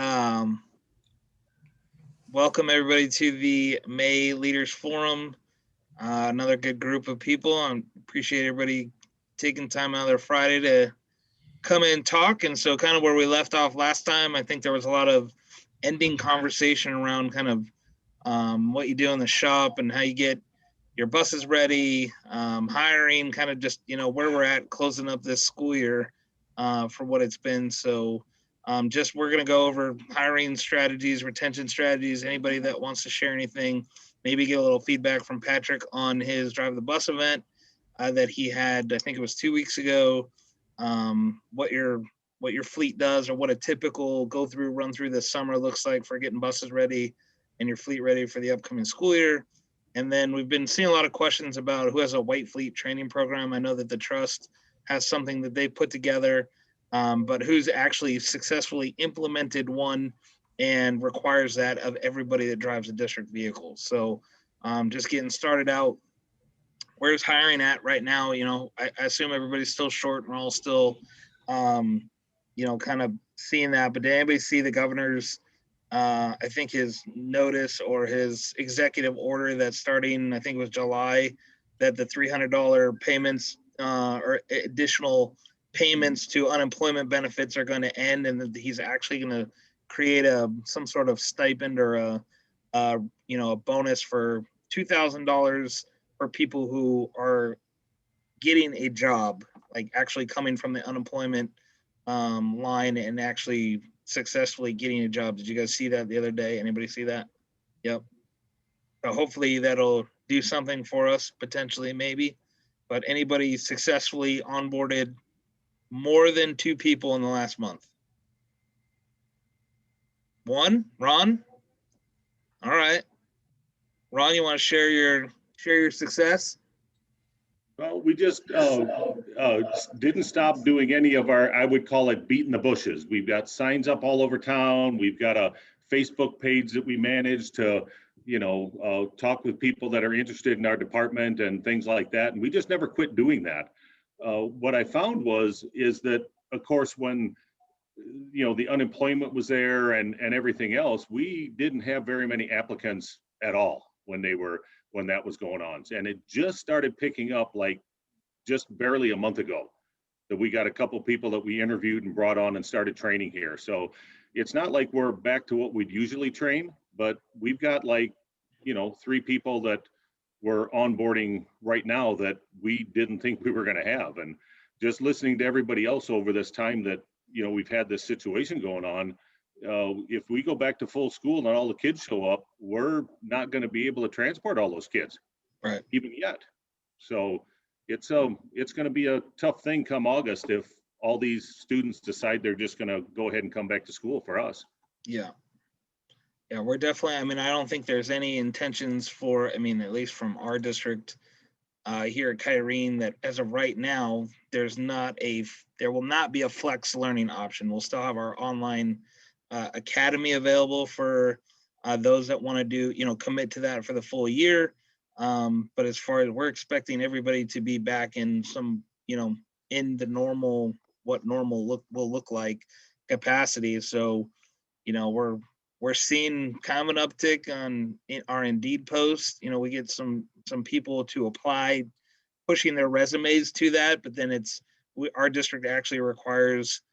Um, Welcome everybody to the May Leaders Forum. Another good group of people. I appreciate everybody taking time out of their Friday to come in and talk. And so kind of where we left off last time, I think there was a lot of ending conversation around kind of what you do in the shop and how you get your buses ready, hiring, kind of just, where we're at closing up this school year for what it's been. So just we're going to go over hiring strategies, retention strategies. Anybody that wants to share anything, maybe get a little feedback from Patrick on his Drive the Bus event that he had, I think it was 2 weeks ago. What your fleet does, or what a typical run through this summer looks like for getting buses ready and your fleet ready for the upcoming school year. And then we've been seeing a lot of questions about who has a white fleet training program. I know that the trust has something that they put together, but who's actually successfully implemented one and requires that of everybody that drives a district vehicle. So just getting started out, where's hiring at right now? I assume everybody's still short and we're all still, kind of seeing that. But did anybody see the governor's I think his notice or his executive order that starting, I think it was July, that the $300 payments or additional payments to unemployment benefits are going to end, and that he's actually going to create some sort of stipend or a bonus for $2,000 for people who are getting a job, like actually coming from the unemployment line and actually successfully getting a job. Did you guys see that the other day? Anybody see that? Yep. So hopefully that'll do something for us, potentially, maybe. But anybody successfully onboarded more than 2 people in the last month? One? Ron? All right. Ron, you want to share your success? Well, we just didn't stop doing any of our, I would call it beating the bushes. We've got signs up all over town. We've got a Facebook page that we manage to, talk with people that are interested in our department and things like that. And we just never quit doing that. What I found is that, of course, when, the unemployment was there and everything else, we didn't have very many applicants at all when that was going on. And it just started picking up like just barely a month ago that we got a couple people that we interviewed and brought on and started training here. So it's not like we're back to what we'd usually train, but we've got 3 people that we're onboarding right now that we didn't think we were going to have. And just listening to everybody else over this time that, we've had this situation going on, if we go back to full school and all the kids show up, we're not going to be able to transport all those kids, right? Even yet. So it's going to be a tough thing come August if all these students decide they're just going to go ahead and come back to school for us. Yeah, we're definitely. I don't think there's any intentions for. At least from our district here at Kyrene, that as of right now, there will not be a flex learning option. We'll still have our online academy available for those that want to do, commit to that for the full year. But as far as we're expecting everybody to be back in some, in the normal, what normal will look like capacity. So, we're seeing kind of an uptick on our Indeed posts. We get some people to apply, pushing their resumes to that, but then our district actually requires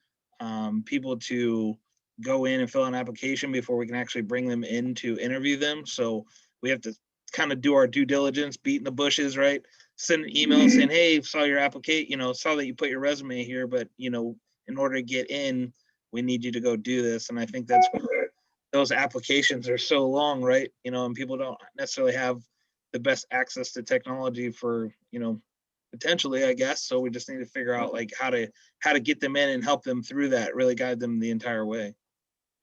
people to go in and fill out an application before we can actually bring them in to interview them. So we have to kind of do our due diligence, beating the bushes, right? Send an email saying, hey, saw your application, saw that you put your resume here, but, in order to get in, we need you to go do this. And I think that's where those applications are so long, right? And people don't necessarily have the best access to technology for, potentially, I guess. So we just need to figure out how to get them in and help them through that, really guide them the entire way.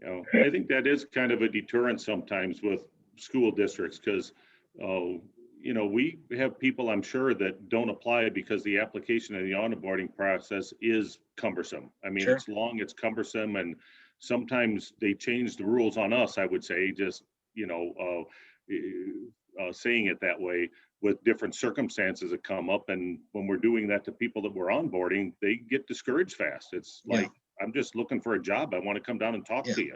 I think that is kind of a deterrent sometimes with school districts because, we have people, I'm sure, that don't apply because the application and the onboarding process is cumbersome. Sure. It's long, it's cumbersome, and sometimes they change the rules on us, I would say, just, saying it that way with different circumstances that come up. And when we're doing that to people that we're onboarding, they get discouraged fast. It's like, I'm just looking for a job. I want to come down and talk to you.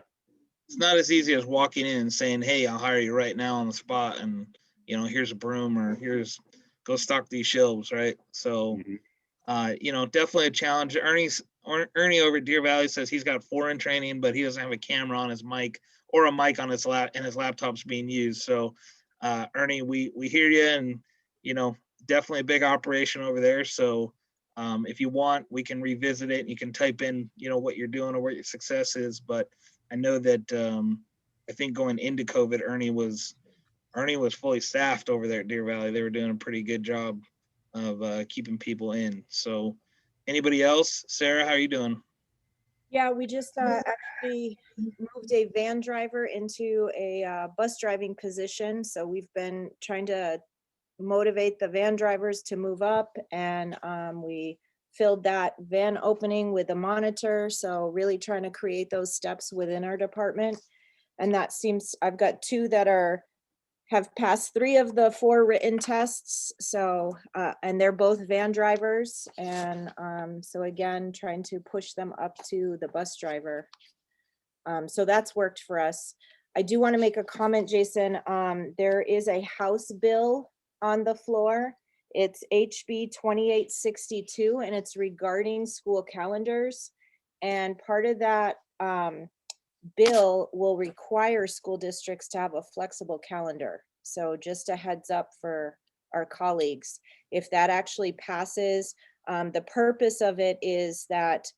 it's not as easy as walking in and saying, "Hey, I'll hire you right now on the spot," and here's a broom, or here's go stock these shelves, right? So, Mhm. definitely a challenge. Ernie over at Deer Valley says he's got 4 in training, but he doesn't have a camera on his mic or a mic on his and his laptop's being used. So, Ernie, we hear you, and definitely a big operation over there. So, if you want, we can revisit it. And you can type in, what you're doing or what your success is. But I know that I think going into COVID, Ernie was fully staffed over there at Deer Valley. They were doing a pretty good job of keeping people in. So, anybody else? Sarah, how are you doing? Yeah, we just actually moved a van driver into a bus driving position. So we've been trying to motivate the van drivers to move up, and we filled that van opening with a monitor. So really trying to create those steps within our department. And that seems, I've got 2 that have passed 3 of the 4 written tests. So, and they're both van drivers. And so again, trying to push them up to the bus driver. So that's worked for us. I do want to make a comment, Jason. There is a House bill on the floor. It's HB 2862, and it's regarding school calendars. And part of that bill will require school districts to have a flexible calendar. So just a heads up for our colleagues. If that actually passes, the purpose of it is that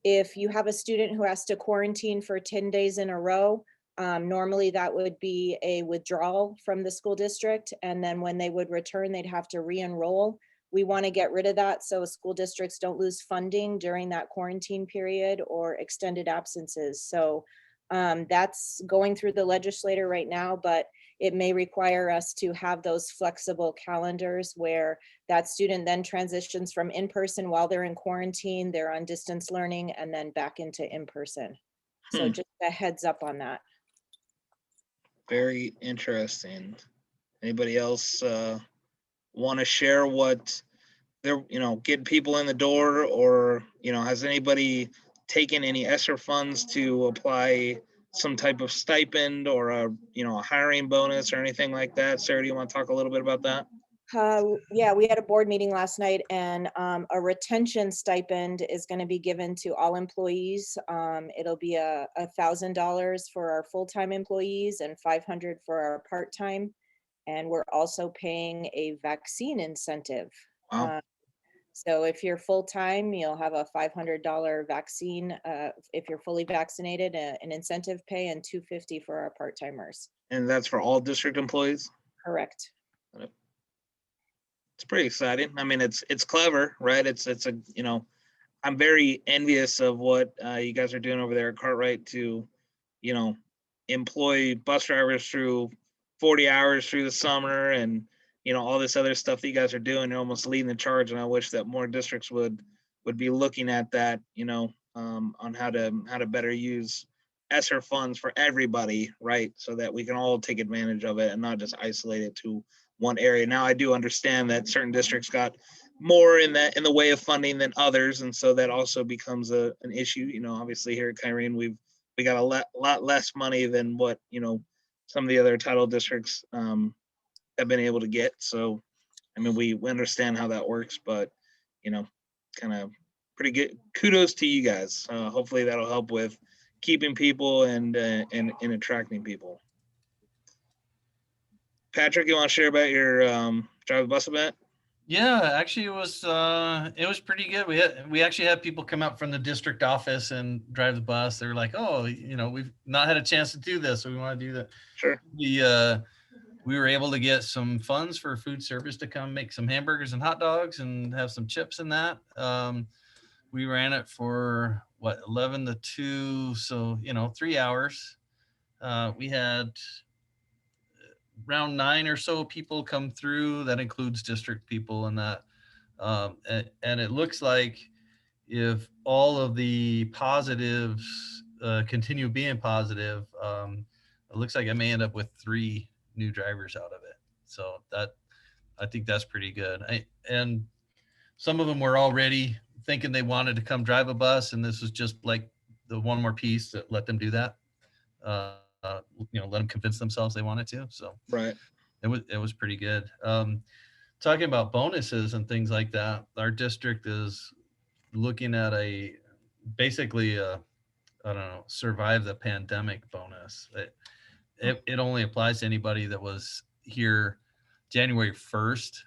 if you have a student who has to quarantine for 10 days in a row, normally that would be a withdrawal from the school district. And then when they would return, they'd have to re-enroll. We want to get rid of that so school districts don't lose funding during that quarantine period or extended absences. So that's going through the legislature right now, but it may require us to have those flexible calendars where that student then transitions from in-person while they're in quarantine, they're on distance learning, and then back into in-person. So Hmm, just a heads up on that. very interesting. Anybody else want to share what they're, getting people in the door, or, has anybody taken any ESSER funds to apply some type of stipend or a hiring bonus or anything like that? Sarah, do you want to talk a little bit about that? Yeah, we had a board meeting last night, and a retention stipend is going to be given to all employees. It'll be $1,000 for our full-time employees and $500 for our part-time. And we're also paying a vaccine incentive. Wow. So if you're full-time, you'll have a $500 vaccine. If you're fully vaccinated, an incentive pay, and $250 for our part-timers. And that's for all district employees? Correct. It's pretty exciting. I mean, it's clever, right? It's a, I'm very envious of what you guys are doing over there at Cartwright to, you know, employ bus drivers through 40 hours through the summer, and all this other stuff that you guys are doing. You're almost leading the charge, and I wish that more districts would be looking at that, on how to better use ESSER funds for everybody, right? So that we can all take advantage of it and not just isolate it to one area. Now, I do understand that certain districts got more in the way of funding than others, and so that also becomes an issue. Obviously here at Kyrene, we got a lot less money than what some of the other title districts have been able to get. So, I mean, we understand how that works, but kind of pretty good. Kudos to you guys. Hopefully, that'll help with keeping people and attracting people. Patrick, you want to share about your drive the bus event? Yeah, actually it was pretty good. We actually had people come out from the district office and drive the bus. They were like, "Oh, we've not had a chance to do this, so we want to do that." Sure. We were able to get some funds for food service to come make some hamburgers and hot dogs and have some chips in that. We ran it for 11 to 2, so 3 hours. We had around 9 or so people come through. That includes district people and that. And it looks like if all of the positives continue being positive, it looks like I may end up with 3 new drivers out of it. So I think that's pretty good. And some of them were already thinking they wanted to come drive a bus, and this was just like the one more piece that let them do that. let them convince themselves they wanted to. So Right. it was pretty good. Talking about bonuses and things like that, our district is looking at basically I don't know, survive the pandemic bonus. It only applies to anybody that was here January 1st,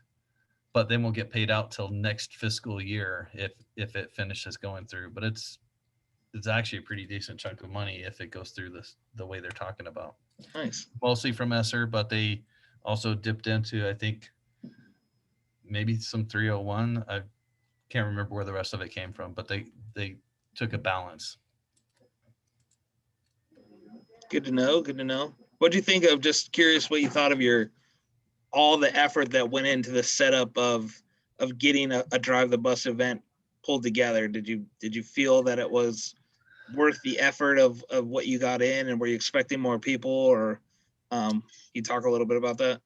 but then we'll get paid out till next fiscal year if it finishes going through. But it's actually a pretty decent chunk of money if it goes through the way they're talking about. Nice. Mostly from ESSER, but they also dipped into, I think, maybe some 301. I can't remember where the rest of it came from, but they took a balance. Good to know. Good to know. What do you think of, just curious what you thought of all the effort that went into the setup of getting a Drive the Bus event pulled together? Did you feel that it was worth the effort of what you got in, and were you expecting more people, or you talk a little bit about that?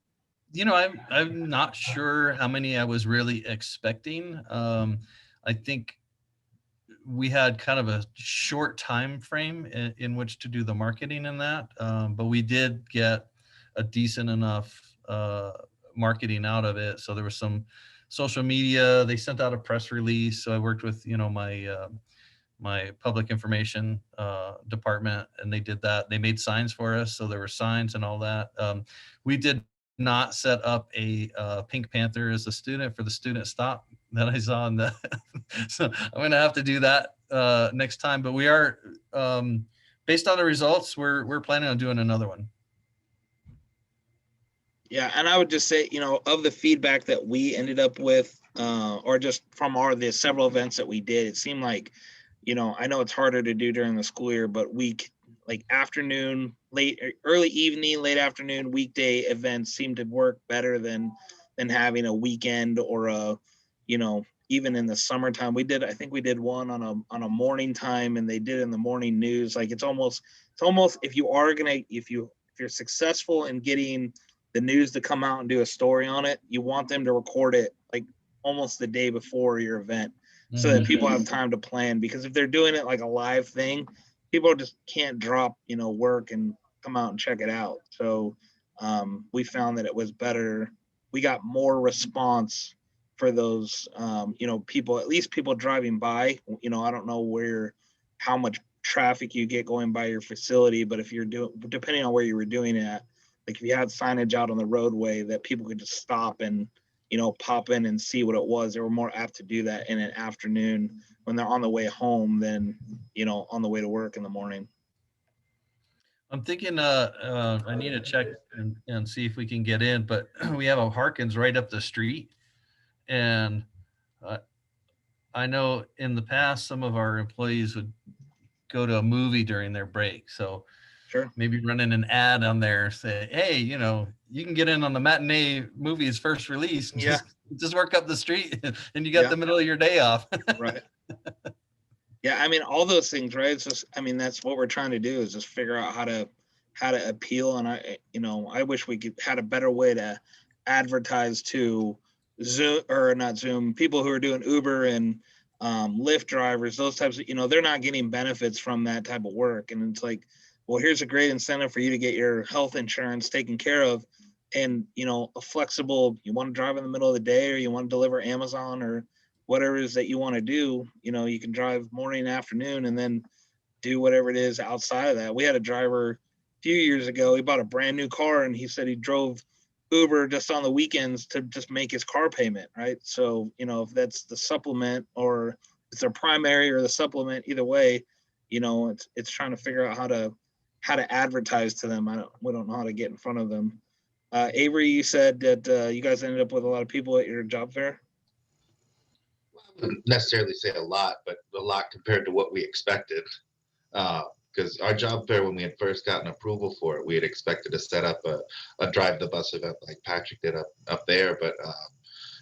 I'm not sure how many I was really expecting. I think we had kind of a short time frame in which to do the marketing in that, but we did get a decent enough marketing out of it. So there was some social media. They sent out a press release. So I worked with my public information department, and they did that. They made signs for us, so there were signs and all that. We did not set up a Pink Panther as a student for the student stop that I saw in the so I'm gonna have to do that next time. But we are based on the results, we're planning on doing another one. Yeah, and I would just say, of the feedback that we ended up with, or just from the several events that we did, it seemed like, I know it's harder to do during the school year, but like afternoon, early evening, late afternoon, weekday events seem to work better than having a weekend or even in the summertime. I think we did one on a morning time, and they did in the morning news. Like it's almost if you're successful in getting the news to come out and do a story on it, you want them to record it like almost the day before your event, so that people have time to plan. Because if they're doing it like a live thing, people just can't drop, work and come out and check it out. So we found that it was better. We got more response for those, people, at least people driving by. I don't know how much traffic you get going by your facility, but if depending on where you were doing it at, like if you had signage out on the roadway that people could just stop and, pop in and see what it was, they were more apt to do that in an afternoon when they're on the way home than, on the way to work in the morning. I'm thinking I need to check and see if we can get in, but we have a Harkins right up the street. And I know in the past, some of our employees would go to a movie during their break. So Sure. Maybe running an ad on there, say, hey, you can get in on the matinee movies first release. Just work up the street and you got the middle of your day off. Right. Yeah. I mean, all those things, right? It's just, that's what we're trying to do, is just figure out how to appeal. And I wish we had a better way to advertise to Zoom, or not Zoom, people who are doing Uber and Lyft drivers, those types of, they're not getting benefits from that type of work. And it's like, well, here's a great incentive for you to get your health insurance taken care of. And, a flexible, you want to drive in the middle of the day, or you want to deliver Amazon or whatever it is that you want to do, you can drive morning and afternoon and then do whatever it is outside of that. We had a driver a few years ago, he bought a brand new car, and he said he drove Uber just on the weekends to just make his car payment, right? So, if that's the supplement, or it's their primary or the supplement, either way, it's trying to figure out how to advertise to them. We don't know how to get in front of them. Avery, you said that you guys ended up with a lot of people at your job fair. I wouldn't necessarily say a lot, but a lot compared to what we expected. Because our job fair, when we had first gotten approval for it, we had expected to set up a drive the bus event like Patrick did up there, but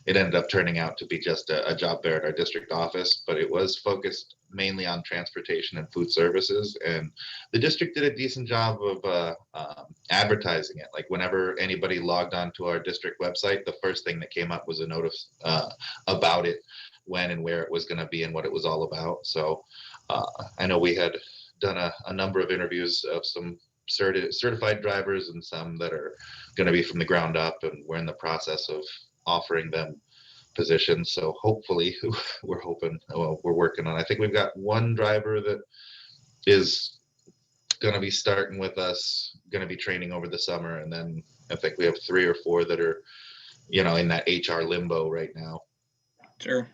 it ended up turning out to be just a job fair at our district office. But it was focused mainly on transportation and food services, and the district did a decent job of advertising it. Like whenever anybody logged on to our district website, the first thing that came up was a notice about it, when and where it was going to be and what it was all about. So I know we had done a number of interviews of some certified drivers and some that are going to be from the ground up, and we're in the process of offering them positions. So hopefully we're working on, I think we've got one driver that is going to be starting with us, going to be training over the summer. And then I think we have 3 or 4 that are, in that HR limbo right now. Sure.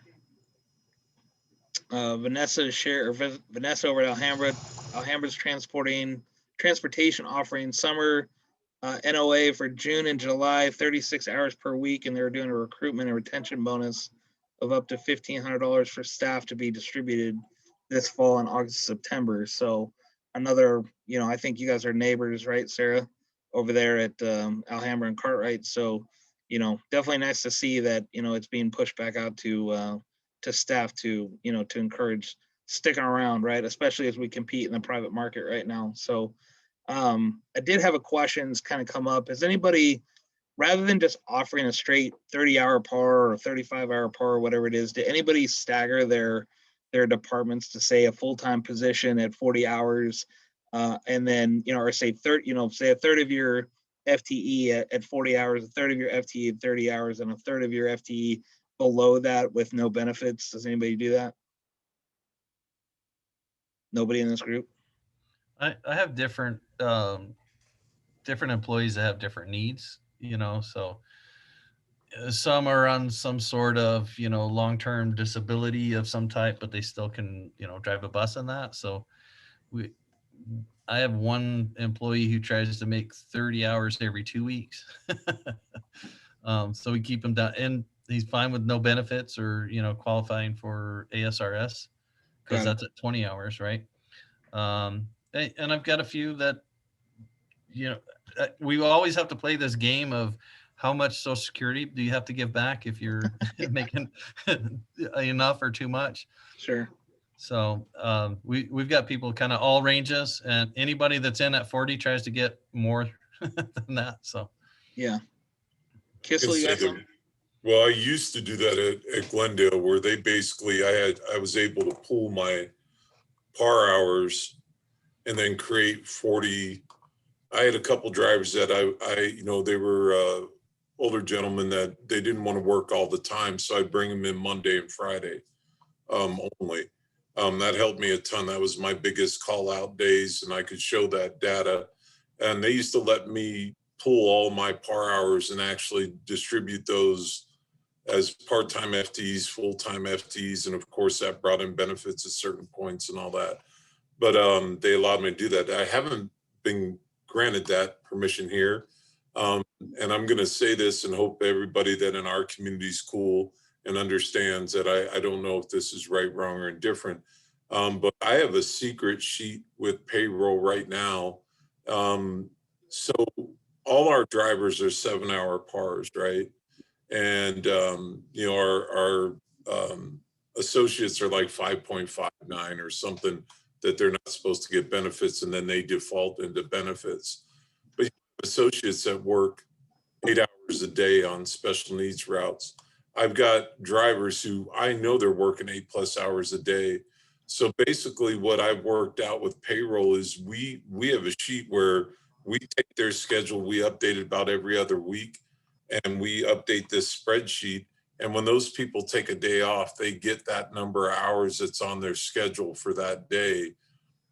Vanessa over at Alhambra. Alhambra's transportation offering summer NOA for June and July, 36 hours per week, and they're doing a recruitment and retention bonus of up to $1,500 for staff to be distributed this fall in August, September. So another, I think you guys are neighbors, right, Sarah, over there at Alhambra and Cartwright. So, definitely nice to see that, it's being pushed back out to staff to encourage sticking around, right? Especially as we compete in the private market right now. So I did have a questions kind of come up. Has anybody, rather than just offering a straight 30-hour par or 35-hour par or whatever it is, did anybody stagger their departments to say a full-time position at 40 hours and then, or say say a third of your FTE at 40 hours, a third of your FTE at 30 hours, and a third of your FTE below that with no benefits? Does anybody do that? Nobody in this group? I have different employees that have different needs, so some are on some sort of, long-term disability of some type, but they still can, drive a bus in that. So I have one employee who tries to make 30 hours every 2 weeks. So we keep him down, and he's fine with no benefits or, qualifying for ASRS because that's at 20 hours. Right. And I've got a few that, we always have to play this game of how much Social Security do you have to give back if you're making enough or too much. Sure. So we've got people kind of all ranges, and anybody that's in at 40 tries to get more than that. So yeah. Kissel, you got something? Well, I used to do that at Glendale, where they basically, I was able to pool my par hours and then create 40. I had a couple drivers that they were older gentlemen that they didn't want to work all the time. So I'd bring them in Monday and Friday only. That helped me a ton. That was my biggest call out days, and I could show that data. And they used to let me pull all my par hours and actually distribute those as part-time FTEs, full-time FTEs. And of course that brought in benefits at certain points and all that. But they allowed me to do that. I haven't been granted that permission here. And I'm going to say this and hope everybody that in our community is cool and understands that I don't know if this is right, wrong, or indifferent. But I have a secret sheet with payroll right now. So all our drivers are 7-hour pars, right? And, our associates are like 5.59 or something, that they're not supposed to get benefits, and then they default into benefits. But associates that work 8 hours a day on special needs routes. I've got drivers who I know they're working 8+ hours a day. So basically what I've worked out with payroll is we have a sheet where we take their schedule, we update it about every other week, and we update this spreadsheet. And when those people take a day off, they get that number of hours that's on their schedule for that day.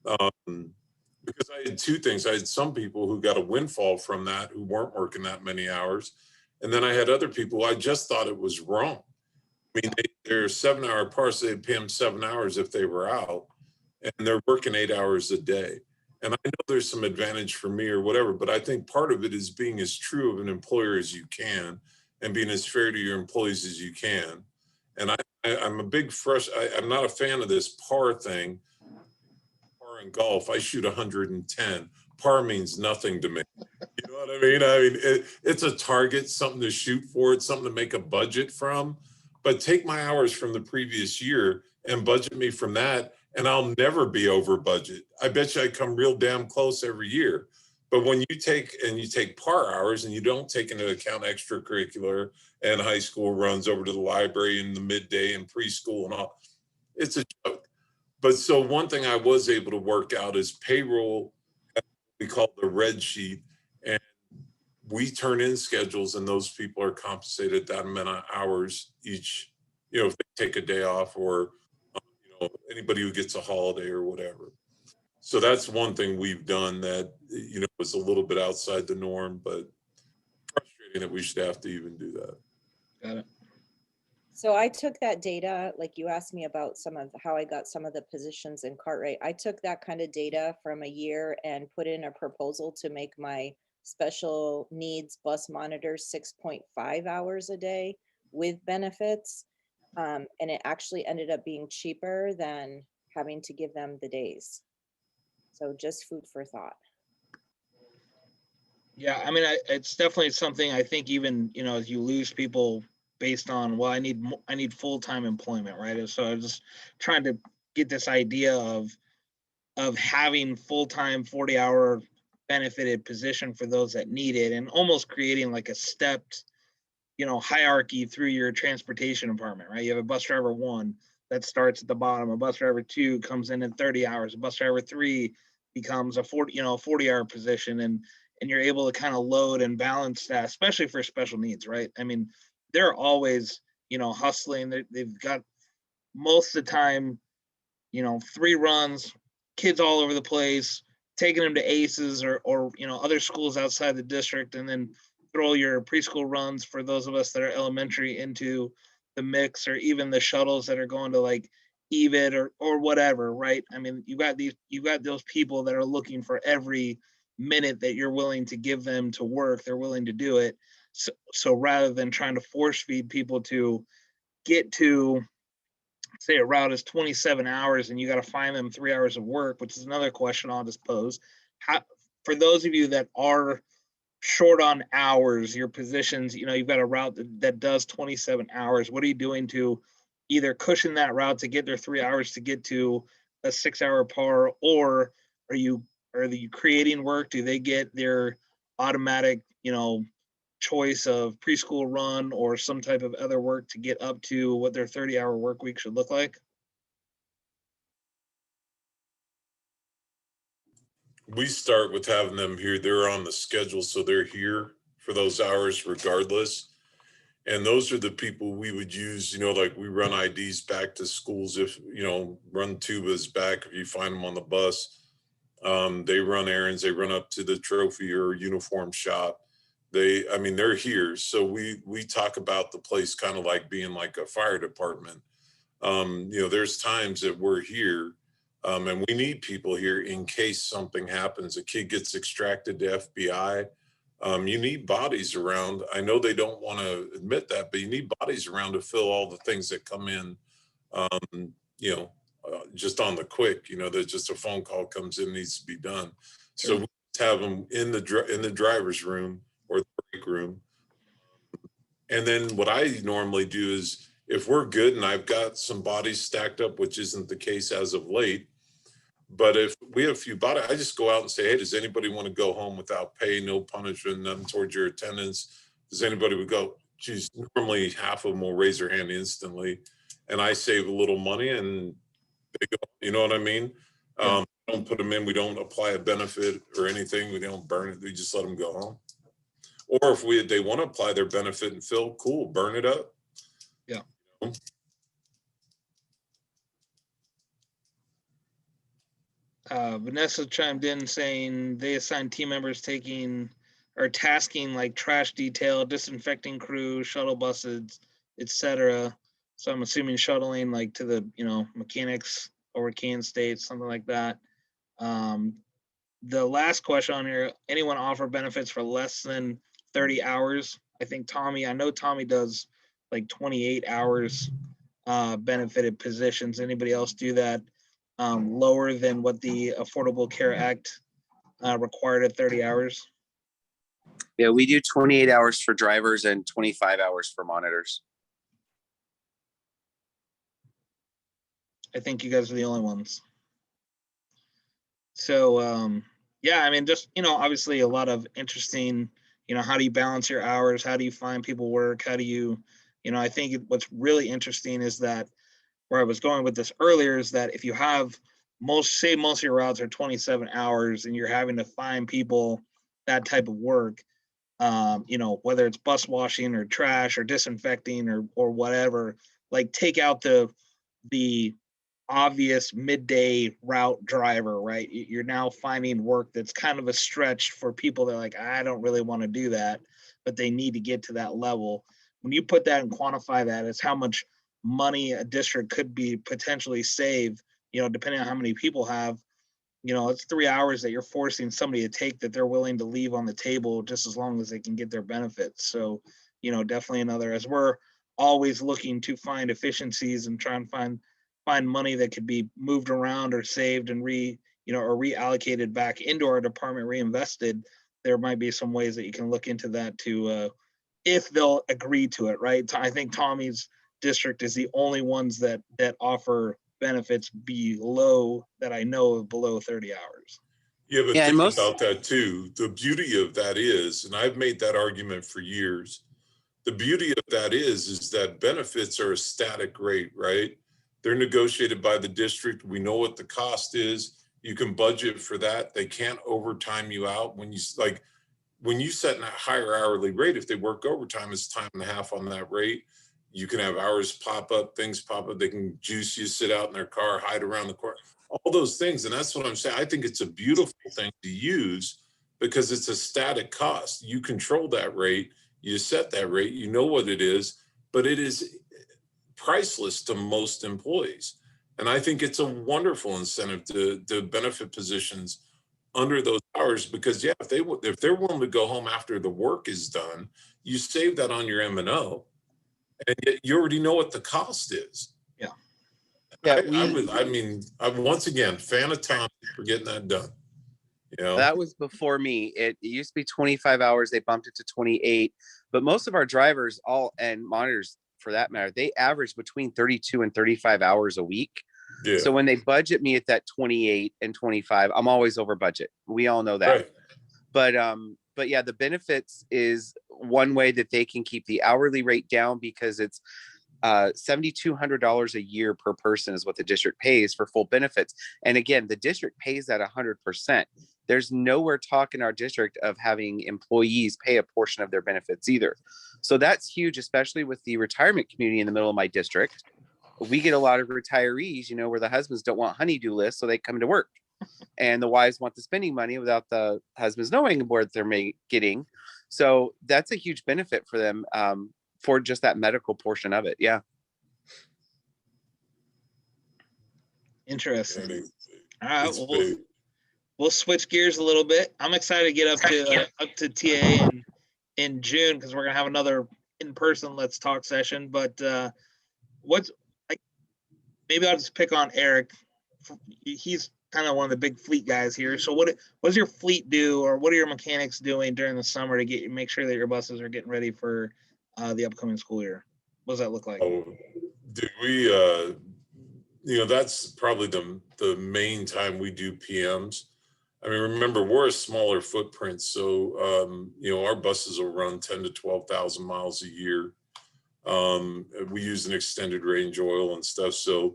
Because I had two things. I had some people who got a windfall from that, who weren't working that many hours. And then I had other people who I just thought it was wrong. I mean, they're 7-hour pars, so they'd pay them 7 hours if they were out, and they're working 8 hours a day. And I know there's some advantage for me or whatever, but I think part of it is being as true of an employer as you can and being as fair to your employees as you can. And I'm a big I'm not a fan of this par thing. Par in golf, I shoot 110. Par means nothing to me. You know what I mean? It's a target, something to shoot for. It's something to make a budget from. But take my hours from the previous year and budget me from that, and I'll never be over budget. I bet you I come real damn close every year. But when you take par hours and you don't take into account extracurricular and high school runs over to the library in the midday and preschool and all, it's a joke. But so one thing I was able to work out is payroll we call the red sheet, and we turn in schedules, and those people are compensated that amount of hours each, if they take a day off, or anybody who gets a holiday or whatever. So that's one thing we've done that, was a little bit outside the norm, but frustrating that we should have to even do that. Got it. So I took that data, like you asked me about how I got some of the positions in Cartwright. I took that kind of data from a year and put in a proposal to make my special needs bus monitors 6.5 hours a day with benefits. And it actually ended up being cheaper than having to give them the days. So just food for thought. Yeah, I mean, it's definitely something I think even, as you lose people based on, well, I need full-time employment, right? And so I'm just trying to get this idea of having full-time 40-hour benefited position for those that need it, and almost creating like a stepped, hierarchy through your transportation department, right? You have a bus driver 1 that starts at the bottom, a bus driver 2 comes in 30 hours, a bus driver 3 becomes a 40-hour position, and you're able to kind of load and balance that, especially for special needs, right? I mean, they're always, hustling. They've got most of the time, 3 runs, kids all over the place, taking them to ACEs or other schools outside the district, and then throw your preschool runs for those of us that are elementary into the mix, or even the shuttles that are going to like EVIT or whatever, right? I mean, you got those people that are looking for every minute that you're willing to give them to work, they're willing to do it. So rather than trying to force feed people to get to, say, a route is 27 hours and you got to find them 3 hours of work, which is another question I'll just pose. For those of you that are short on hours, your positions, you've got a route that does 27 hours. What are you doing to either cushion that route to get their 3 hours to get to a 6-hour par, or are you creating work? Do they get their automatic, choice of preschool run or some type of other work to get up to what their 30-hour work week should look like? We start with having them here. They're on the schedule, so they're here for those hours regardless. And those are the people we would use, like we run IDs back to schools. If, run tubas back, if you find them on the bus, they run errands, they run up to the trophy or uniform shop. They're here. So we talk about the place kind of like being like a fire department. There's times that we're here, and we need people here in case something happens. A kid gets extracted to FBI. You need bodies around. I know they don't want to admit that, but you need bodies around to fill all the things that come in, just on the quick, that just a phone call comes in, needs to be done. So we have them in the driver's room or the break room. And then what I normally do is, if we're good and I've got some bodies stacked up, which isn't the case as of late, but if we have a few bodies, I just go out and say, hey, does anybody want to go home without pay, no punishment, nothing towards your attendance? Does anybody would go? Geez, normally half of them will raise their hand instantly, and I save a little money and they go, you know what I mean? Yeah. Don't put them in. We don't apply a benefit or anything. We don't burn it. We just let them go home. Or if they want to apply their benefit and fill, cool, burn it up. Yeah. Vanessa chimed in saying they assign team members tasking like trash detail, disinfecting crew, shuttle buses, etc. So I'm assuming shuttling like to the mechanics over Kansas State, something like that. The last question on here: anyone offer benefits for less than 30 hours? I know Tommy does like 28 hours benefited positions. Anybody else do that lower than what the Affordable Care Act required at 30 hours? Yeah, we do 28 hours for drivers and 25 hours for monitors. I think you guys are the only ones. So, yeah, just, obviously a lot of interesting, how do you balance your hours? How do you find people work? How do you, I think what's really interesting is that where I was going with this earlier is that if you have most of your routes are 27 hours and you're having to find people that type of work, you know, whether it's bus washing or trash or disinfecting or whatever, like take out the obvious midday route driver, right? You're now finding work that's kind of a stretch for people that are like, I don't really want to do that, but they need to get to that level. When you put that and quantify that as how much money a district could be potentially save, you know, depending on how many people have, you know, it's 3 hours that you're forcing somebody to take that they're willing to leave on the table just as long as they can get their benefits. So, you know, definitely another, as we're always looking to find efficiencies and try and find money that could be moved around or saved and or reallocated back into our department, reinvested, there might be some ways that you can look into that to, if they'll agree to it, right? I think Tommy's district is the only ones that offer benefits below, that I know of, below 30 hours. Yeah, but Yeah, and think most, about that too. The beauty of that is, and I've made that argument for years, the beauty of that is that benefits are a static rate, right? They're negotiated by the district. We know what the cost is. You can budget for that. They can't overtime you out. When you set a higher hourly rate, if they work overtime, it's time and a half on that rate. You can have hours pop up, things pop up. They can juice you, sit out in their car, hide around the corner, all those things. And that's what I'm saying. I think it's a beautiful thing to use because it's a static cost. You control that rate, you set that rate, you know what it is, but it is priceless to most employees. And I think it's a wonderful incentive to benefit positions under those hours, because if they're willing to go home after the work is done, you save that on your M&O, and yet you already know what the cost is. Yeah. I'm once again fan of Tom for getting that done. You know, that was before me. It used to be 25 hours. They bumped it to 28, but most of our drivers and monitors for that matter, they average between 32 and 35 hours a week. yeah. So when they budget me at that 28 and 25, I'm always over budget. We all know that. Right. But yeah, the benefits is one way that they can keep the hourly rate down, because it's $7,200 a year per person is what the district pays for full benefits. And again, the district pays that 100%. There's nowhere talk in our district of having employees pay a portion of their benefits either. So that's huge, especially with the retirement community in the middle of my district. We get a lot of retirees, you know, where the husbands don't want honeydew lists, so they come to work, and the wives want the spending money without the husbands knowing what they're getting. So that's a huge benefit for them, for just that medical portion of it. Yeah. Interesting. All right, we'll switch gears a little bit. I'm excited to get up to TAA in June, because we're gonna have another in-person Let's Talk session. But maybe I'll just pick on Eric. He's kind of one of the big fleet guys here. So what does your fleet do, or what are your mechanics doing during the summer to make sure that your buses are getting ready for the upcoming school year? What does that look like? Oh, do we? That's probably the main time we do PMs. I mean, remember, we're a smaller footprint, so our buses will run 10 to 12,000 miles a year. We use an extended range oil and stuff. So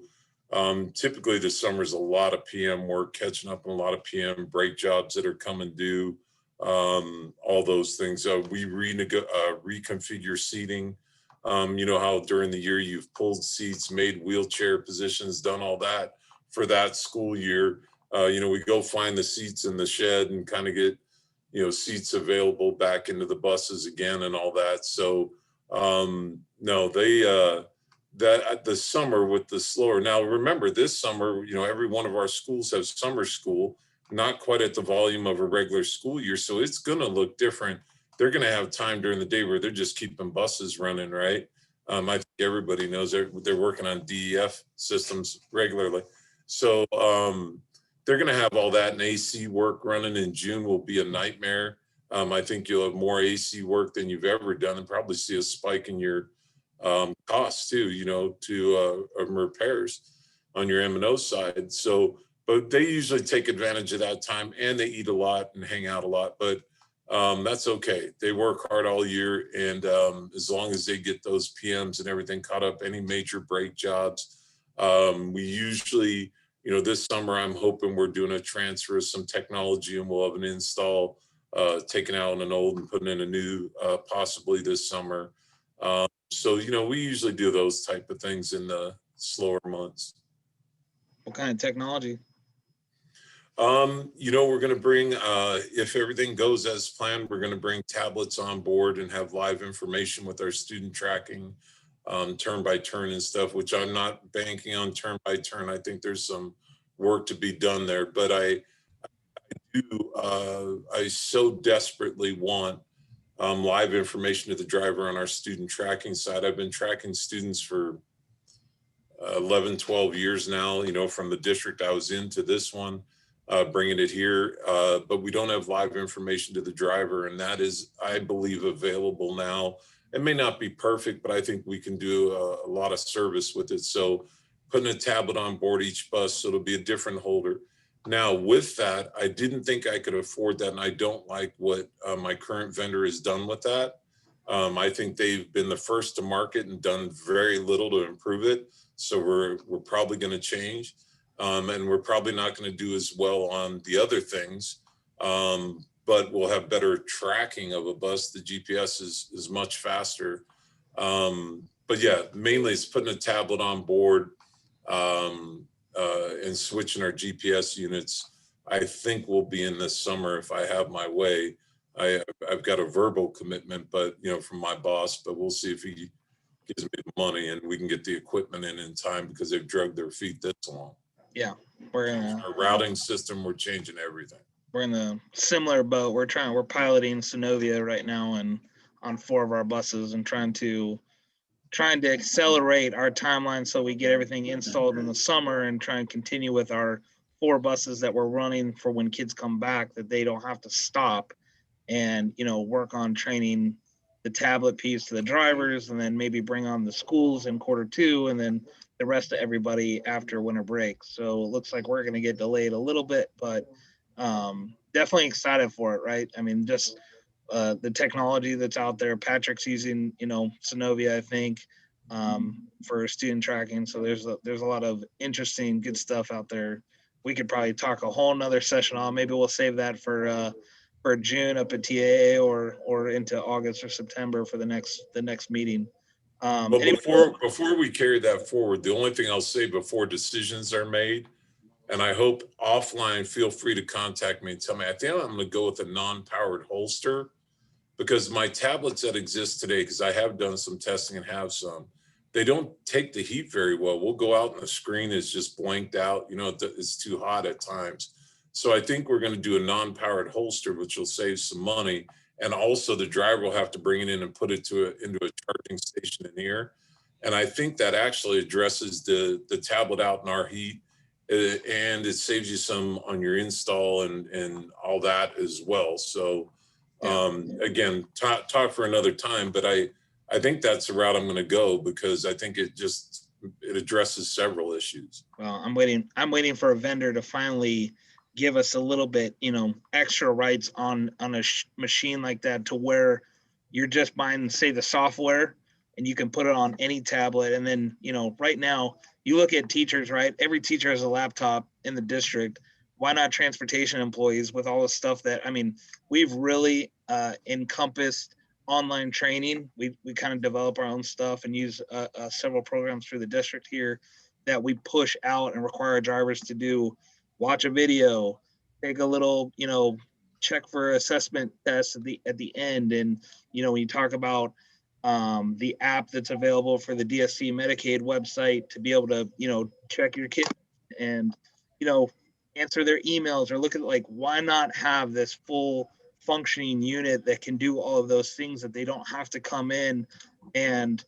typically the summer's a lot of PM work, catching up on a lot of PM brake jobs that are coming due, all those things. We reconfigure seating. You know how during the year you've pulled seats, made wheelchair positions, done all that for that school year. We go find the seats in the shed and kind of get, seats available back into the buses again and all that. So no, that the summer with the slower. Now remember, this summer, every one of our schools has summer school, not quite at the volume of a regular school year. So it's going to look different. They're going to have time during the day where they're just keeping buses running, right? I think everybody knows they're working on DEF systems regularly. So they're going to have all that, and AC work running in June will be a nightmare. I think you'll have more AC work than you've ever done, and probably see a spike in your costs too, to repairs on your M&O side. So, but they usually take advantage of that time, and they eat a lot and hang out a lot, but that's okay. They work hard all year, and as long as they get those PMs and everything caught up, any major brake jobs, we usually, this summer, I'm hoping we're doing a transfer of some technology and we'll have an install, taking out an old and putting in a new, possibly this summer. So, we usually do those type of things in the slower months. What kind of technology? We're going to bring, if everything goes as planned, we're going to bring tablets on board and have live information with our student tracking, turn by turn and stuff, which I'm not banking on turn by turn. I think there's some work to be done there, but I so desperately want live information to the driver on our student tracking side. I've been tracking students for 11, 12 years now, from the district I was in to this one, bringing it here. But we don't have live information to the driver, and that is, I believe, available now. It may not be perfect, but I think we can do a lot of service with it. So putting a tablet on board each bus, so it'll be a different holder. Now with that, I didn't think I could afford that, and I don't like what my current vendor has done with that. I think they've been the first to market and done very little to improve it. So we're probably going to change, and we're probably not going to do as well on the other things. But we'll have better tracking of a bus. The GPS is much faster. But yeah, mainly it's putting a tablet on board and switching our GPS units. I think we'll be in this summer if I have my way. I've got a verbal commitment, but from my boss, but we'll see if he gives me the money and we can get the equipment in time, because they've dragged their feet this long. Yeah, we're in Our routing system, we're changing everything. We're in the similar boat. We're piloting Synovia right now and on 4 of our buses, and trying to accelerate our timeline so we get everything installed in the summer, and try and continue with our 4 buses that we're running for when kids come back, that they don't have to stop, and work on training the tablet piece to the drivers, and then maybe bring on the schools in Q2, and then the rest of everybody after winter break. So it looks like we're going to get delayed a little bit, but definitely excited for it, right? I mean, just the technology that's out there. Patrick's using, Synovia, I think, for student tracking. So there's a lot of interesting, good stuff out there. We could probably talk a whole nother session on. Maybe we'll save that for June up at TAA, or into August or September for the next meeting. But before we carry that forward, the only thing I'll say before decisions are made, and I hope offline, feel free to contact me and tell me, I think I'm going to go with a non-powered holster, because my tablets that exist today, because I have done some testing and have some, they don't take the heat very well. We'll go out and the screen is just blanked out. It's too hot at times. So I think we're going to do a non-powered holster, which will save some money. And also the driver will have to bring it in and put it into a charging station in here. And I think that actually addresses the tablet out in our heat. And it saves you some on your install and all that as well. So again, talk for another time, but I think that's the route I'm going to go, because I think it addresses several issues. Well, I'm waiting for a vendor to finally give us a little bit, extra rights on a machine like that, to where you're just buying, say, the software, and you can put it on any tablet. And then, right now you look at teachers, right? Every teacher has a laptop in the district. Why not transportation employees with all the stuff that, we've really encompassed online training. We kind of develop our own stuff and use several programs through the district here that we push out and require drivers to do. Watch a video, take a little, check for assessment tests at the end. And, when you talk about the app that's available for the DSC Medicaid website to be able to, check your kid and, answer their emails, or look at, why not have this full functioning unit that can do all of those things, that they don't have to come in and,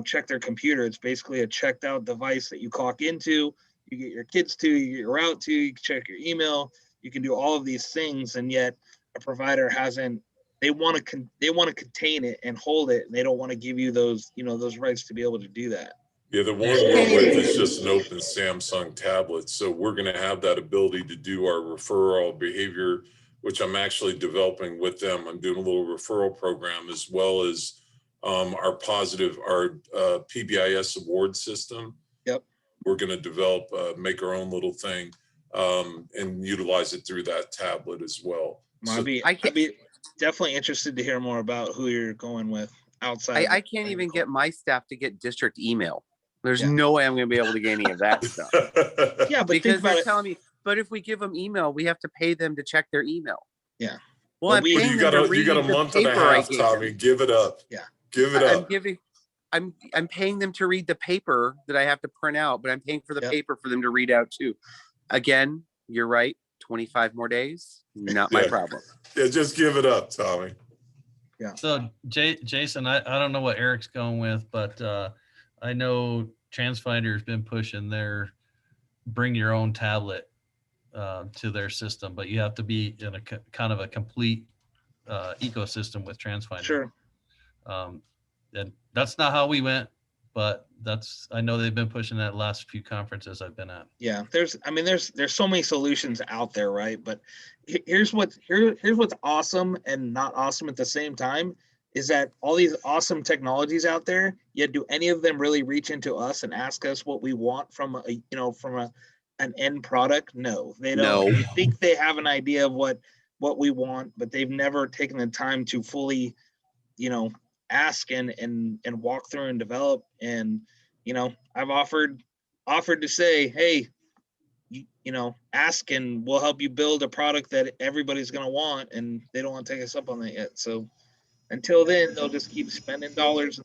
check their computer. It's basically a checked out device that you clock into, you get your kids to, you get your route to, you can check your email, you can do all of these things. And yet a provider hasn't, they want to contain it and hold it, and they don't want to give you those, those rights to be able to do that. Yeah, the one we're with is just an open Samsung tablet. So we're going to have that ability to do our referral behavior, which I'm actually developing with them. I'm doing a little referral program, as well as our PBIS award system. Yep. we're going to develop, make our own little thing, and utilize it through that tablet as well. Well, So I'd be definitely interested to hear more about who you're going with outside. I can't even get my staff to get district email. There's Yeah. no way I'm going to be able to get any of that stuff. Yeah, but Because think about they're it. telling me, but if we give them email, we have to pay them to check their email. Yeah. Well, Well, I'm we- paying you them got to a read month the and a paper I half, gave Tommy. them. Give it up. Yeah. Give it I'm up. giving. I'm paying them to read the paper that I have to print out, but I'm paying for the Yep. paper for them to read out too. Again, you're right. 25 more days, not my Yeah. problem. Yeah, just give it up, Tommy. So Jason, I don't know what Eric's going with, but I know TransFinder's been pushing their bring your own tablet to their system, but you have to be in a kind of a complete ecosystem with TransFinder. Sure. And that's not how we went, but I know they've been pushing that last few conferences I've been at. Yeah, there's so many solutions out there, right? But here's what's awesome and not awesome at the same time is that all these awesome technologies out there, yet do any of them really reach into us and ask us what we want from an end product? No, they don't. No. They think they have an idea of what we want, but they've never taken the time to fully, ask and walk through and develop. And I've offered to say, hey, ask and we'll help you build a product that everybody's going to want, and they don't want to take us up on that yet. So until then, they'll just keep spending dollars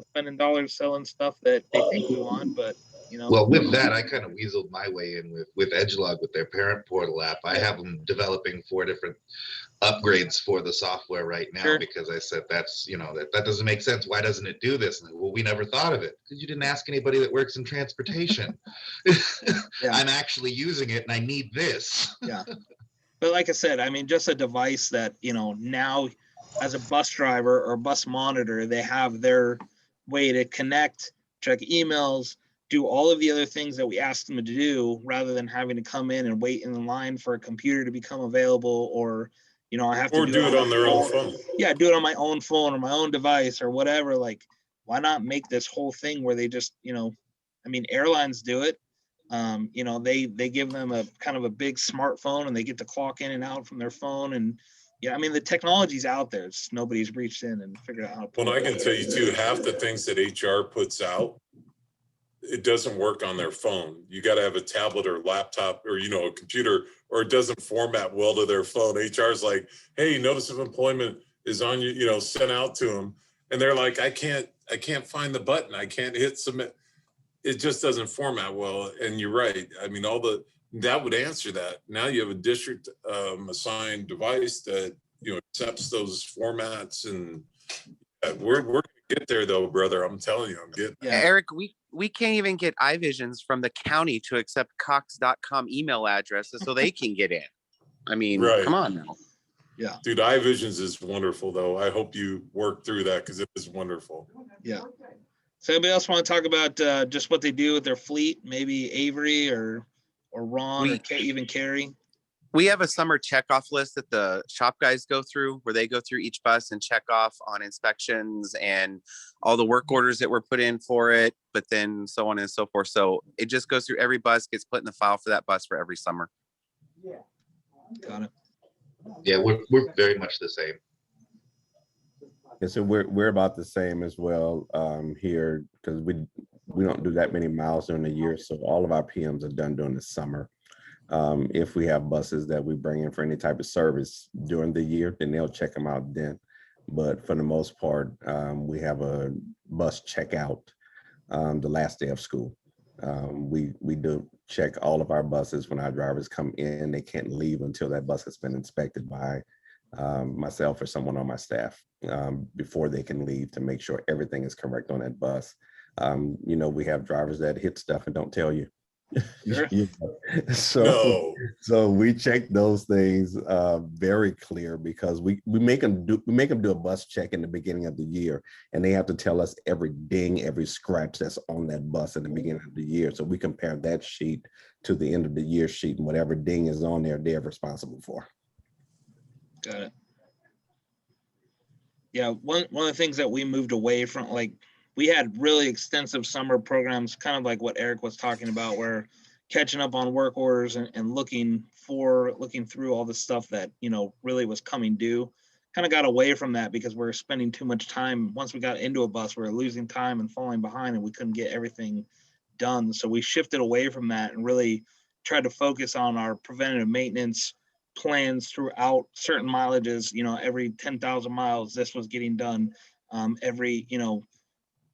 selling stuff that they think we want. But Well, with that, I kind of weaseled my way in with Edgelog with their parent portal app. I have them developing 4 different upgrades for the software right now. Sure. Because I said that's that doesn't make sense. Why doesn't it do this? And, well, we never thought of it because you didn't ask anybody that works in transportation. Yeah. I'm actually using it and I need this. Yeah. But like I said, I mean, just a device that, now as a bus driver or bus monitor, they have their way to connect, check emails, do all of the other things that we asked them to do, rather than having to come in and wait in the line for a computer to become available, or, I have to do it on their own phone. Yeah, do it on my own phone or my own device or whatever. Like, why not make this whole thing where they just, airlines do it. They give them a kind of a big smartphone and they get to clock in and out from their phone. And the technology's out there. It's nobody's reached in and figured out how to. Well, I can tell you too, half the things that HR puts out, it doesn't work on their phone. You got to have a tablet or laptop or, a computer, or it doesn't format well to their phone. HR's like, hey, notice of employment is on you, sent out to them. And they're like, I can't find the button. I can't hit submit. It just doesn't format well. And you're right. I mean, that would answer that. Now you have a district assigned device that, accepts those formats, and we're going to get there though, brother. I'm telling you, I'm getting there. Yeah. Eric, we can't even get iVisions from the county to accept Cox.com email addresses so they can get in. I mean, Right. Come on now. Yeah. Dude, iVisions is wonderful though. I hope you work through that because it is wonderful. Yeah. So anybody else want to talk about just what they do with their fleet? Maybe Avery or Ron or even Carrie? We have a summer checkoff list that the shop guys go through, where they go through each bus and check off on inspections and all the work orders that were put in for it, but then so on and so forth. So it just goes through every bus, gets put in the file for that bus for every summer. Got it. Yeah, we're very much the same. Yeah, so we're about the same as well here, because we don't do that many miles during the year, so all of our PMs are done during the summer. If we have buses that we bring in for any type of service during the year, then they'll check them out then. But for the most part, we have a bus checkout the last day of school. We do check all of our buses when our drivers come in. They can't leave until that bus has been inspected by myself or someone on my staff before they can leave, to make sure everything is correct on that bus. We have drivers that hit stuff and don't tell you. Sure. So we check those things very clear, because we make them do a bus check in the beginning of the year, and they have to tell us every ding, every scratch that's on that bus in the beginning of the year. So we compare that sheet to the end of the year sheet, and whatever ding is on there, they're responsible for. Got it. Yeah, one of the things that we moved away from, like we had really extensive summer programs, kind of like what Eric was talking about, where catching up on work orders and looking through all the stuff that, you know, really was coming due. Kind of got away from that because we were spending too much time. Once we got into a bus, we were losing time and falling behind, and we couldn't get everything done. So we shifted away from that and really tried to focus on our preventative maintenance plans throughout certain mileages. You know, every 10,000 miles, this was getting done. Every, you know,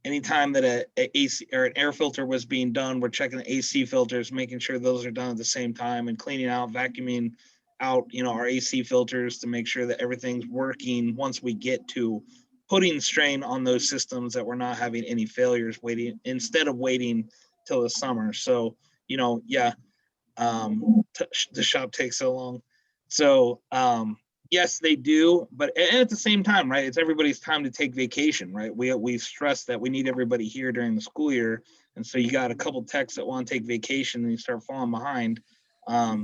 anytime that a AC or an air filter was being done, we're checking the AC filters, making sure those are done at the same time, and cleaning out, vacuuming out, you know, our AC filters to make sure that everything's working once we get to putting strain on those systems, that we're not having any failures instead of waiting till the summer. So, you know, yeah, the shop takes so long. So, yes, they do, but at the same time, right, it's everybody's time to take vacation, right? We stress that we need everybody here during the school year, and so you got a couple techs that want to take vacation and you start falling behind,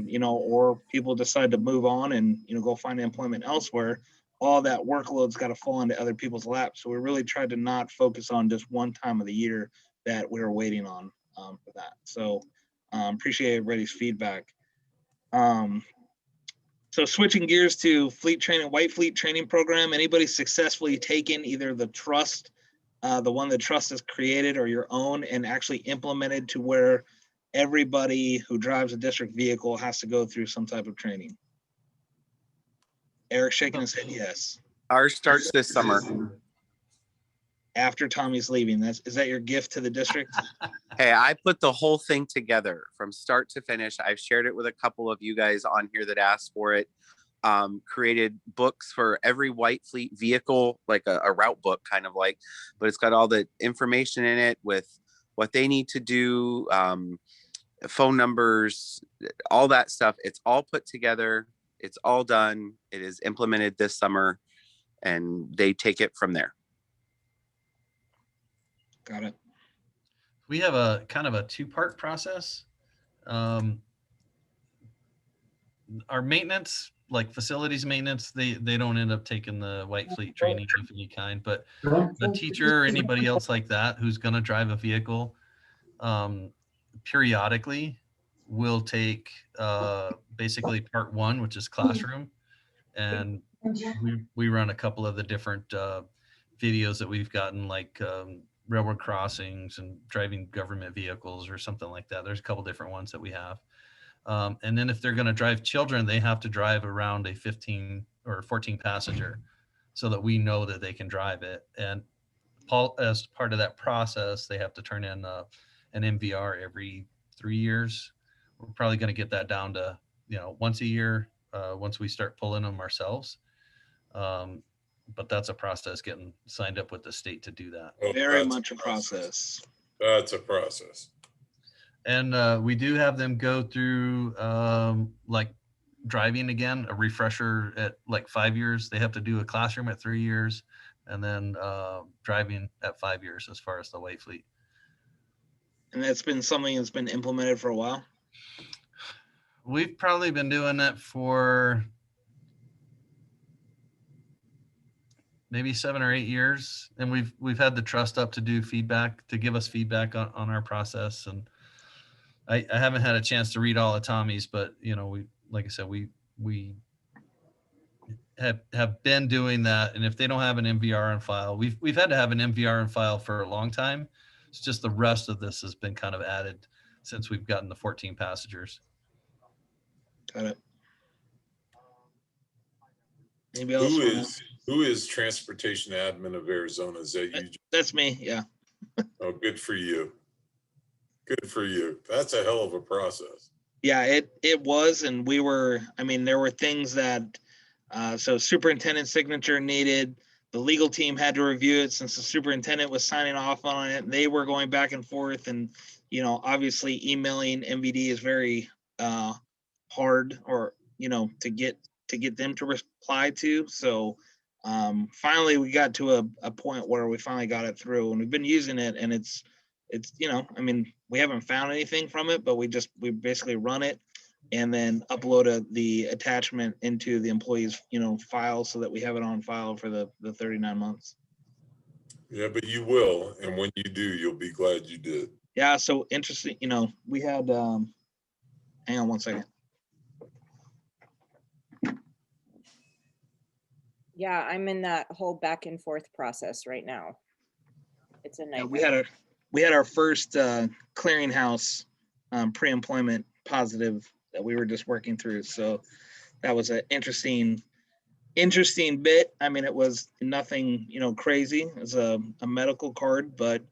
you know, or people decide to move on and, you know, go find employment elsewhere. All that workload's got to fall into other people's laps. So we really tried to not focus on just one time of the year that we were waiting on for that. So appreciate everybody's feedback. So switching gears to fleet training, white fleet training program, anybody successfully taken either the trust, the one that trust has created, or your own, and actually implemented to where everybody who drives a district vehicle has to go through some type of training? Eric shaking his head yes. Ours starts this summer. After Tommy's leaving, is that your gift to the district? Hey, I put the whole thing together from start to finish. I've shared it with a couple of you guys on here that asked for it. Created books for every white fleet vehicle, like a route book kind of like, but it's got all the information in it with what they need to do, phone numbers, all that stuff. It's all put together. It's all done. It is implemented this summer, and they take it from there. Got it. We have a kind of a two-part process. Our maintenance, like facilities maintenance, they don't end up taking the white fleet training of any kind, but the teacher or anybody else like that who's going to drive a vehicle periodically will take basically part one, which is classroom. And we run a couple of the different videos that we've gotten, like railroad crossings and driving government vehicles or something like that. There's a couple different ones that we have. And then if they're going to drive children, they have to drive around a 15 or 14 passenger so that we know that they can drive it. And Paul, as part of that process, they have to turn in an MVR every 3 years. We're probably going to get that down to, you know, once a year once we start pulling them ourselves. But that's a process, getting signed up with the state to do that. Oh, Very much a process. That's a process. And we do have them go through like driving again, a refresher at like 5 years. They have to do a classroom at 3 years, and then driving at 5 years as far as the white fleet. And that's been something that's been implemented for a while? We've probably been doing that for maybe 7 or 8 years. And we've had the trust up to do feedback, to give us feedback on our process. And I haven't had a chance to read all of Tommy's, but you know, like I said, we have been doing that. And if they don't have an MVR on file, we've had to have an MVR on file for a long time. It's just the rest of this has been kind of added since we've gotten the 14 passengers. Got it. Anybody else? Who is transportation admin of Arizona? Is that you? That's me. Yeah. Oh, good for you. Good for you. That's a hell of a process. Yeah, it was, and we were. I mean, there were things that. So superintendent signature needed. The legal team had to review it since the superintendent was signing off on it. They were going back and forth, and you know, obviously, emailing MVD is very hard, or you know, to get them to reply to. So finally we got to a point where we finally got it through, and we've been using it, and it's you know, I mean, we haven't found anything from it, but we basically run it and then upload the attachment into the employee's, you know, file so that we have it on file for the 39 months. Yeah, but you will. And when you do, you'll be glad you did. Yeah, so interesting, you know, we had, hang on one second. Yeah, I'm in that whole back and forth process right now. It's a Yeah, nightmare. we had our first clearinghouse pre-employment positive that we were just working through. So that was an interesting bit. I mean, it was nothing, you know, crazy. It was a medical card, but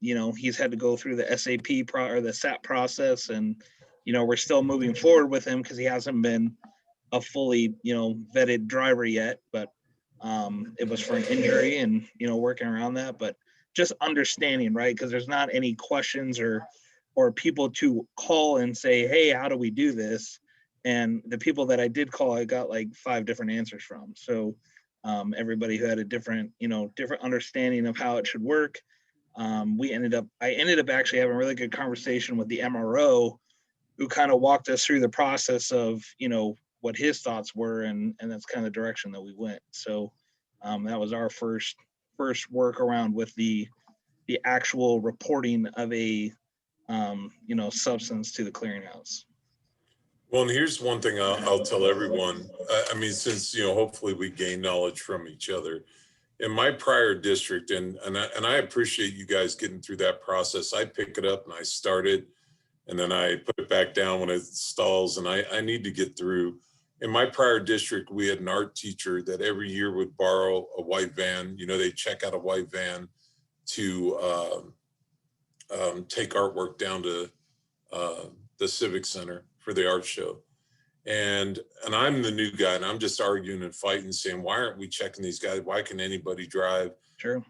you know, he's had to go through the SAP or the SAP process, and you know, we're still moving forward with him because he hasn't been a fully, you know, vetted driver yet. But it was for an injury, and you know, working around that. But just understanding, right? Because there's not any questions or people to call and say, hey, how do we do this? And the people that I did call, I got like 5 different answers from. So everybody who had a different, you know, different understanding of how it should work. I ended up actually having a really good conversation with the MRO, who kind of walked us through the process of, you know, what his thoughts were, and that's kind of the direction that we went. So that was our first work around with the actual reporting of a you know, substance to the clearinghouse. Well, and here's one thing I'll tell everyone. I mean, since, you know, hopefully we gain knowledge from each other. In my prior district, and I appreciate you guys getting through that process. I pick it up and I start it, and then I put it back down when it stalls, and I need to get through. In my prior district, we had an art teacher that every year would borrow a white van. You know, they check out a white van to take artwork down to the Civic Center for the art show. And I'm the new guy, and I'm just arguing and fighting, saying, why aren't we checking these guys? Why can anybody drive? True.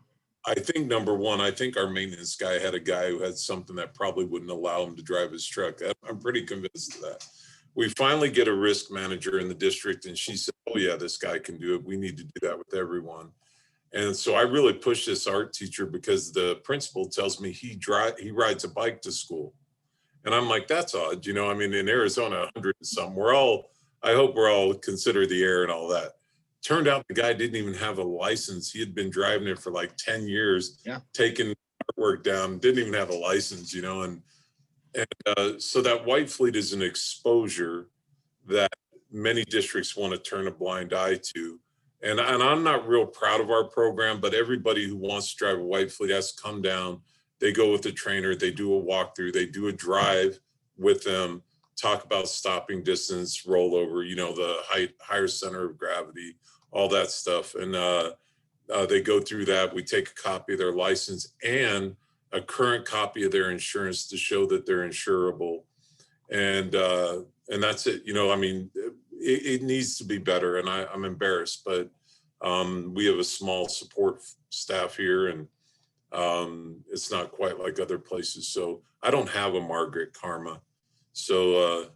I think number one, I think our maintenance guy had a guy who had something that probably wouldn't allow him to drive his truck. I'm pretty convinced of that. We finally get a risk manager in the district, and she said, oh yeah, this guy can do it. We need to do that with everyone. And so I really pushed this art teacher because the principal tells me he rides a bike to school. And I'm like, that's odd. You know, I mean, in Arizona, 100 and some, I hope we're all consider the air and all that. Turned out the guy didn't even have a license. He had been driving it for like 10 years, Yeah. taking artwork down, didn't even have a license, you know. And so that white fleet is an exposure that many districts want to turn a blind eye to. And I'm not real proud of our program, but everybody who wants to drive a white fleet has to come down. They go with the trainer, they do a walkthrough, they do a drive with them, talk about stopping distance, rollover, you know, the higher center of gravity, all that stuff. And they go through that. We take a copy of their license and a current copy of their insurance to show that they're insurable. And that's it. You know, I mean, it needs to be better, and I'm embarrassed, but we have a small support staff here, and it's not quite like other places. So I don't have a Margaret Karma. So,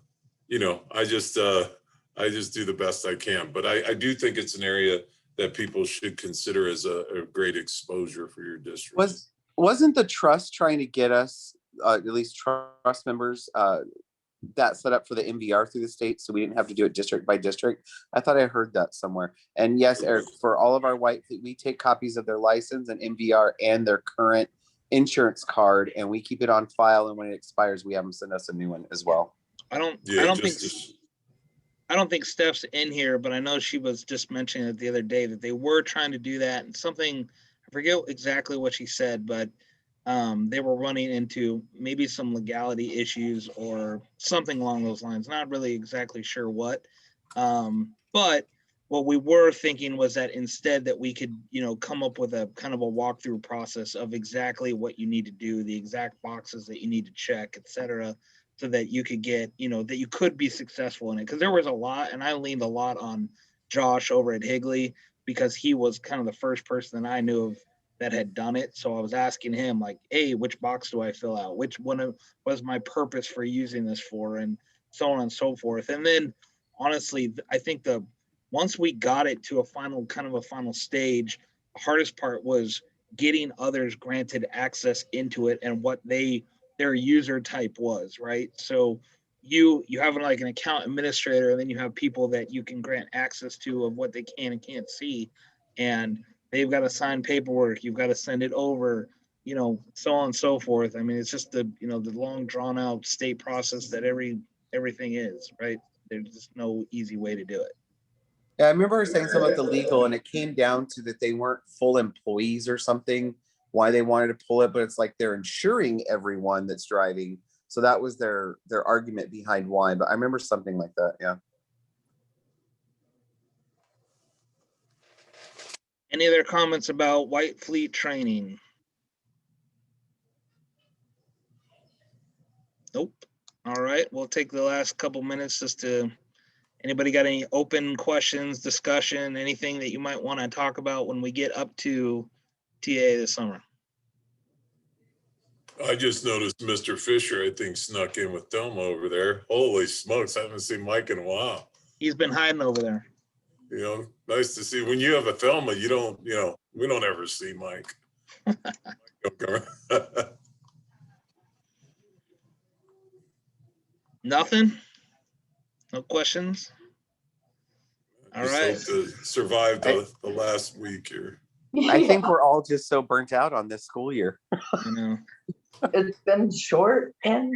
you know, I just do the best I can, but I do think it's an area that people should consider as a great exposure for your district. Wasn't the trust trying to get us, at least trust members, that set up for the MVR through the state, so we didn't have to do it district by district? I thought I heard that somewhere. And yes, Eric, for all of our white fleet, we take copies of their license and MVR and their current insurance card, and we keep it on file. And when it expires, we have them send us a new one as well. I don't think Steph's in here, but I know she was just mentioning it the other day that they were trying to do that, and something, I forget exactly what she said, but they were running into maybe some legality issues or something along those lines. Not really exactly sure what, but what we were thinking was that instead that we could, you know, come up with a kind of a walkthrough process of exactly what you need to do, the exact boxes that you need to check, etc., so that you could get, you know, that you could be successful in it. Because there was a lot, and I leaned a lot on Josh over at Higley because he was kind of the first person that I knew of that had done it. So I was asking him like, hey, which box do I fill out? Which one was my purpose for using this for? And so on and so forth. And then honestly, I think once we got it to a final stage, the hardest part was getting others granted access into it and what their user type was, right? So you have like an account administrator, and then you have people that you can grant access to of what they can and can't see. And they've got to sign paperwork, you've got to send it over, you know, so on and so forth. I mean, it's just the, you know, the long drawn out state process that everything is, right? There's just no easy way to do it. Yeah, I remember her saying something about the legal, and it came down to that they weren't full employees or something, why they wanted to pull it, but it's like they're insuring everyone that's driving. So that was their argument behind why, but I remember something like that, yeah. Any other comments about White Fleet training? Nope. All right, we'll take the last couple minutes just to, anybody got any open questions, discussion, anything that you might want to talk about when we get up to TA this summer? I just noticed Mr. Fisher, I think, snuck in with Thelma over there. Holy smokes, I haven't seen Mike in a while. He's been hiding over there. You know, nice to see. When you have a Thelma, you don't, you know, we don't ever see Mike. Nothing? No questions? All Just right. hope to survive the last week here. I think we're all just so burnt out on this school year. I know. It's been short and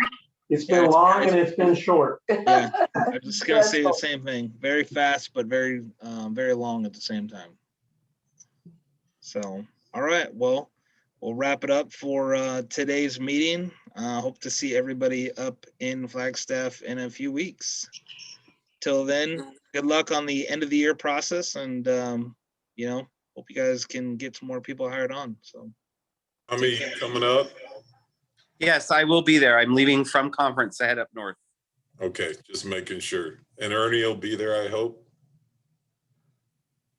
It's been long and it's been short. Yeah, I'm just gonna say the same thing. Very fast, but very, very long at the same time. So, all right, well, we'll wrap it up for today's meeting. Hope to see everybody up in Flagstaff in a few weeks. Till then, good luck on the end of the year process, and you know, hope you guys can get some more people hired on. So, How many coming up? Yes, I will be there. I'm leaving from conference to head up north. Okay, just making sure. And Ernie will be there, I hope.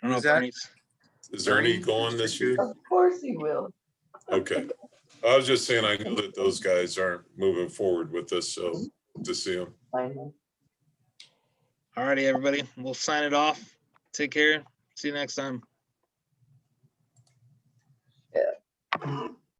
I don't know Who's if that? Ernie's- Is Ernie going this year? of course he will. Okay. I was just saying, I know that those guys aren't moving forward with this, so to see them. I know. All righty, everybody, we'll sign it off. Take care. See you next time.